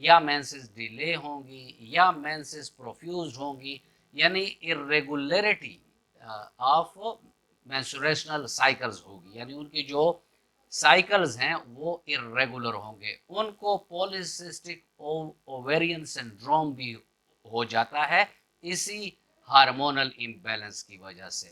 یا menses delay ہوں گی یا مینسز پروفیوزڈ ہوں گی، یعنی irregularity آف مینسوریشنل سائیکلز ہوگی، یعنی ان کی جو سائیکلز ہیں وہ irregular ہوں گے. ان کو پولیسسٹک اوویرین سنڈروم بھی ہو جاتا ہے اسی ہارمونل امبیلنس کی وجہ سے.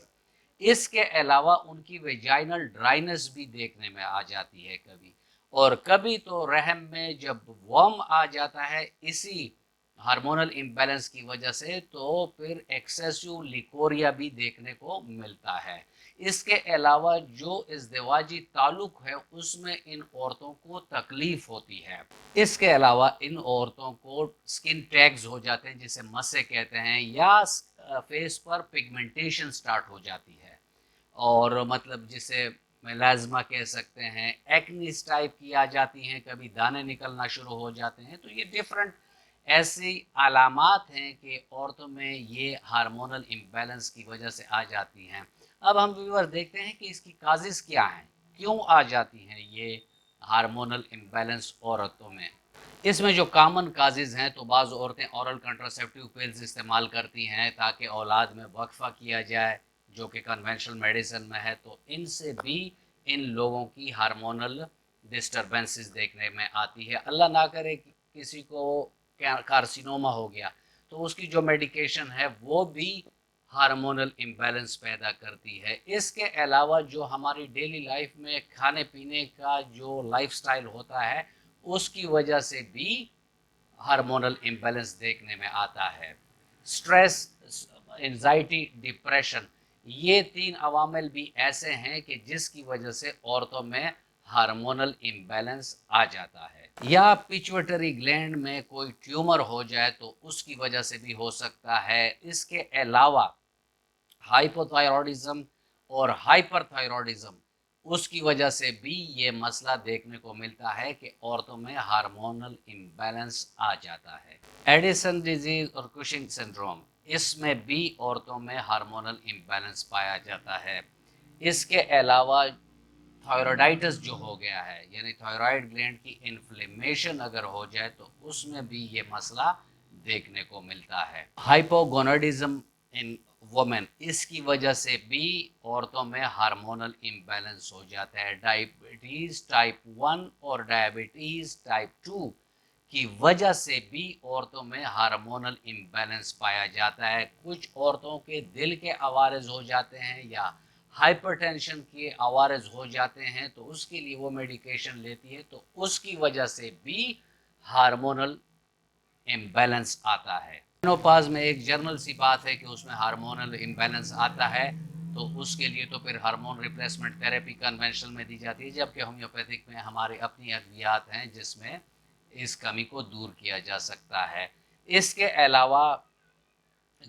اس کے علاوہ ان کی ویجائنل ڈرائنس بھی دیکھنے میں آ جاتی ہے کبھی، اور کبھی تو رحم میں جب ورم آ جاتا ہے اسی ہارمونل امبیلنس کی وجہ سے تو پھر ایکسیسو لیکوریا بھی دیکھنے کو ملتا ہے. اس کے علاوہ جو ازدواجی تعلق ہے اس میں ان عورتوں کو تکلیف ہوتی ہے. اس کے علاوہ ان عورتوں کو سکن ٹیگز ہو جاتے ہیں جسے مسے کہتے ہیں، یا فیس پر پگمنٹیشن سٹارٹ ہو جاتی ہے، اور مطلب جسے میلازما کہہ سکتے ہیں، ایکنیز ٹائپ کی آ جاتی ہیں، کبھی دانے نکلنا شروع ہو جاتے ہیں. تو یہ ڈیفرنٹ ایسی علامات ہیں کہ عورتوں میں یہ ہارمونل امبیلنس کی وجہ سے آ جاتی ہیں. اب ہم ویور دیکھتے ہیں کہ اس کی کازز کیا ہیں، کیوں آ جاتی ہیں یہ ہارمونل امبیلنس عورتوں میں. اس میں جو کامن کازز ہیں، تو بعض عورتیں اورل کنٹراسیپٹیو پلز استعمال کرتی ہیں تاکہ اولاد میں وقفہ کیا جائے، جو کہ کنونشنل میڈیسن میں ہے. تو ان سے بھی ان لوگوں کی ہارمونل ڈسٹربنسز دیکھنے میں آتی ہے. اللہ نہ کرے کسی کو کارسینوما ہو گیا تو اس کی جو میڈیکیشن ہے وہ بھی ہارمونل امبیلنس پیدا کرتی ہے. اس کے علاوہ جو ہماری ڈیلی لائف میں کھانے پینے کا جو لائف سٹائل ہوتا ہے اس کی وجہ سے بھی ہارمونل امبیلنس دیکھنے میں آتا ہے. سٹریس، انزائٹی، ڈپریشن، یہ تین عوامل بھی ایسے ہیں کہ جس کی وجہ سے عورتوں میں ہارمونل امبیلنس آ جاتا ہے. یا پیچوٹری گلینڈ میں کوئی ٹیومر ہو جائے تو اس کی وجہ سے بھی ہو سکتا ہے. اس کے علاوہ ہائپوتھائرائڈزم اور ہائپر تھائرائڈزم، اس کی وجہ سے بھی یہ مسئلہ دیکھنے کو ملتا ہے کہ عورتوں میں ہارمونل امبیلنس آ جاتا ہے. ایڈیسن ڈیزیز اور کوشنگ سنڈروم، اس میں بھی عورتوں میں ہارمونل امبیلنس پایا جاتا ہے. اس کے علاوہ تھائرائیڈائٹس جو ہو گیا ہے، یعنی تھائرائیڈ گلینڈ کی انفلیمیشن اگر ہو جائے تو اس میں بھی یہ مسئلہ دیکھنے کو ملتا ہے. ہائپوگوناڈزم ان وومن، اس کی وجہ سے بھی عورتوں میں ہارمونل امبیلنس ہو جاتا ہے. ڈائبٹیز ٹائپ 1 اور ڈائبٹیز ٹائپ 2 کی وجہ سے بھی عورتوں میں ہارمونل امبیلنس پایا جاتا ہے. کچھ عورتوں کے دل کے عوارض ہو جاتے ہیں یا ہائپر ٹینشن کے عوارض ہو جاتے ہیں تو اس کے لیے وہ میڈیکیشن لیتی ہے، تو اس کی وجہ سے بھی ہارمونل امبیلنس آتا ہے. مینوپاز میں ایک جرنل سی بات ہے کہ اس میں ہارمونل امبیلنس آتا ہے تو اس کے لیے تو پھر ہارمون ریپلیسمنٹ تھراپی کنونشنل میں دی جاتی ہے، جبکہ ہومیوپیتھک میں ہماری اپنی ادویات ہیں جس میں اس کمی کو دور کیا جا سکتا ہے. اس کے علاوہ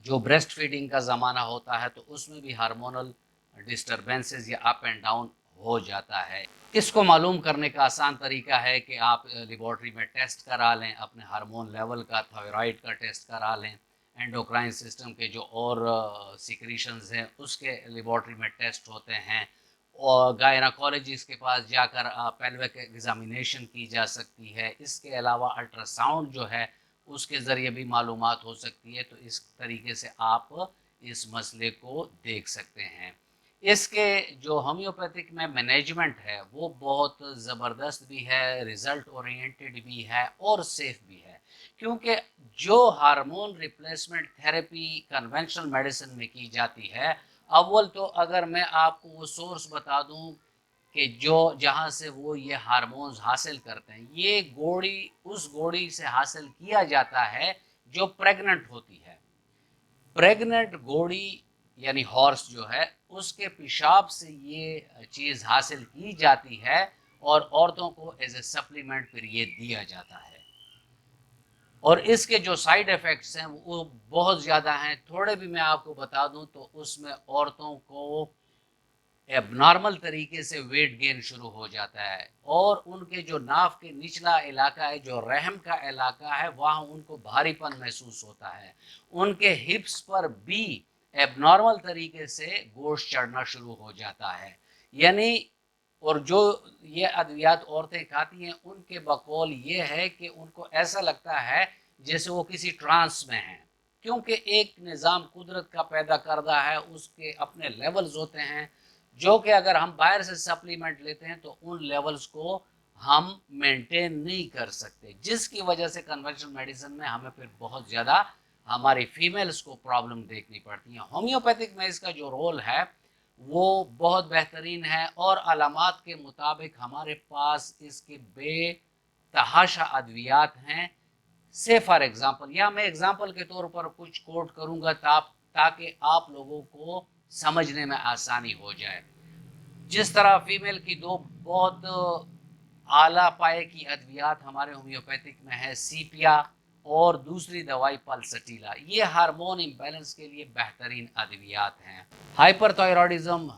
جو بریسٹ فیڈنگ کا زمانہ ہوتا ہے تو اس میں بھی ہارمونل ڈسٹربنسز یا اپ اینڈ ڈاؤن ہو جاتا ہے. اس کو معلوم کرنے کا آسان طریقہ ہے کہ آپ لیبارٹری میں ٹیسٹ کرا لیں اپنے ہارمون لیول کا، تھائرائیڈ کا ٹیسٹ کرا لیں، اینڈوکرائن سسٹم کے جو اور سیکریشنز ہیں اس کے لیبارٹری میں ٹیسٹ ہوتے ہیں، اور گائناکالوجسٹ کے پاس جا کر پیلوک ایگزامینیشن کی جا سکتی ہے. اس کے علاوہ الٹرا ساؤنڈ جو ہے اس کے ذریعے بھی معلومات ہو سکتی ہے. تو اس طریقے سے آپ اس مسئلے کو دیکھ سکتے ہیں. اس کے جو ہومیوپیتھک میں مینجمنٹ ہے وہ بہت زبردست بھی ہے، ریزلٹ اورینٹڈ بھی ہے اور سیف بھی ہے، کیونکہ جو hormone replacement therapy conventional medicine میں کی جاتی ہے، اول تو اگر میں آپ کو وہ سورس بتا دوں کہ جو جہاں سے وہ یہ ہارمونز حاصل کرتے ہیں، یہ گوڑی اس گوڑی سے حاصل کیا جاتا ہے جو پریگننٹ ہوتی ہے. پریگننٹ گوڑی یعنی ہارس جو ہے اس کے پیشاب سے یہ چیز حاصل کی جاتی ہے اور عورتوں کو ایز اے سپلیمنٹ پھر یہ دیا جاتا ہے. اور اس کے جو سائیڈ ایفیکٹس ہیں وہ بہت زیادہ ہیں. تھوڑے بھی میں آپ کو بتا دوں تو اس میں عورتوں کو اب نارمل طریقے سے ویٹ گین شروع ہو جاتا ہے، اور ان کے جو ناف کے نچلا علاقہ ہے، جو رحم کا علاقہ ہے، وہاں ان کو بھاری پن محسوس ہوتا ہے. ان کے ہپس پر بھی اب نارمل طریقے سے گوشت چڑھنا شروع ہو جاتا ہے. یعنی اور جو یہ ادویات عورتیں کھاتی ہیں ان کے بقول یہ ہے کہ ان کو ایسا لگتا ہے جیسے وہ کسی ٹرانس میں ہیں، کیونکہ ایک نظام قدرت کا پیدا کردہ ہے، اس کے اپنے لیولز ہوتے ہیں جو کہ اگر ہم باہر سے سپلیمنٹ لیتے ہیں تو ان لیولز کو ہم مینٹین نہیں کر سکتے، جس کی وجہ سے کنونشنل میڈیسن میں ہمیں پھر بہت زیادہ ہماری فیمیلز کو پرابلم دیکھنی پڑتی ہیں۔ ہومیوپیتھک میں اس کا جو رول ہے وہ بہت بہترین ہے، اور علامات کے مطابق ہمارے پاس اس کے بے تحاشا ادویات ہیں۔ سے فار ایگزامپل، یا میں ایگزامپل کے طور پر کچھ کوٹ کروں گا تاکہ آپ لوگوں کو سمجھنے میں آسانی ہو جائے۔ جس طرح فیمیل کی دو بہت اعلیٰ پائے کی ادویات ہمارے ہومیوپیتھک میں ہے، سیپیا اور دوسری دوائی پلسٹیلا، یہ ہارمون امبیلنس کے لیے بہترین ادویات ہیں۔ ہائپر تھائرائڈزم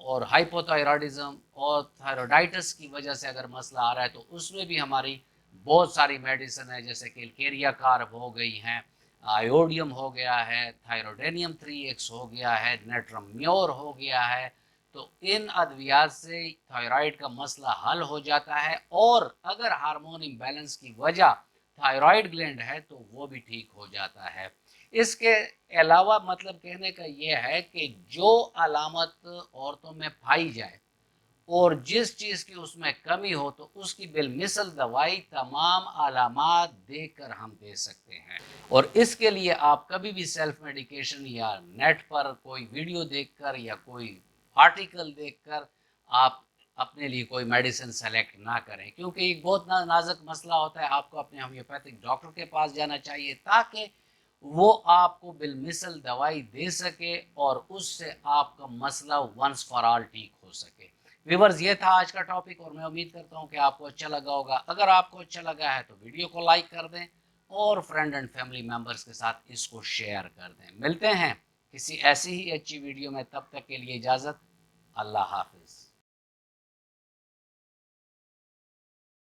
اور ہائپوتھائرائڈزم اور تھائرائڈائٹس کی وجہ سے اگر مسئلہ آ رہا ہے تو اس میں بھی ہماری بہت ساری میڈیسن ہے، جیسے کہ کیلکیریا کارب ہو گئی ہیں، آیوڈیم ہو گیا ہے، تھائروڈینیم 3X ہو گیا ہے، نیٹرم میور ہو گیا ہے۔ تو ان ادویات سے تھائرائیڈ کا مسئلہ حل ہو جاتا ہے، اور اگر ہارمون امبیلنس کی وجہ تھائرائیڈ گلینڈ ہے تو وہ بھی ٹھیک ہو جاتا ہے۔ اس کے علاوہ مطلب کہنے کا یہ ہے کہ جو علامت عورتوں میں پائی جائے اور جس چیز کی اس میں کمی ہو تو اس کی بالمثل دوائی تمام علامات دیکھ کر ہم دے سکتے ہیں، اور اس کے لیے آپ کبھی بھی سیلف میڈیکیشن یا نیٹ پر کوئی ویڈیو دیکھ کر یا کوئی آرٹیکل دیکھ کر آپ اپنے لیے کوئی میڈیسن سلیکٹ نہ کریں، کیونکہ ایک بہت نازک مسئلہ ہوتا ہے۔ آپ کو اپنے ہومیوپیتھک ڈاکٹر کے پاس جانا چاہیے تاکہ وہ آپ کو بالمثل دوائی دے سکے اور اس سے آپ کا مسئلہ ونس فار آل ٹھیک ہو سکے۔ ویورز، یہ تھا آج کا ٹاپک، اور میں امید کرتا ہوں کہ آپ کو اچھا لگا ہوگا۔ اگر آپ کو اچھا لگا ہے تو ویڈیو کو لائک کر دیں اور فرینڈ اینڈ فیملی ممبرز کے ساتھ اس کو شیئر کر دیں۔ ملتے ہیں کسی ایسی ہی اچھی ویڈیو میں، تب تک کے لیے اجازت، اللہ حافظ۔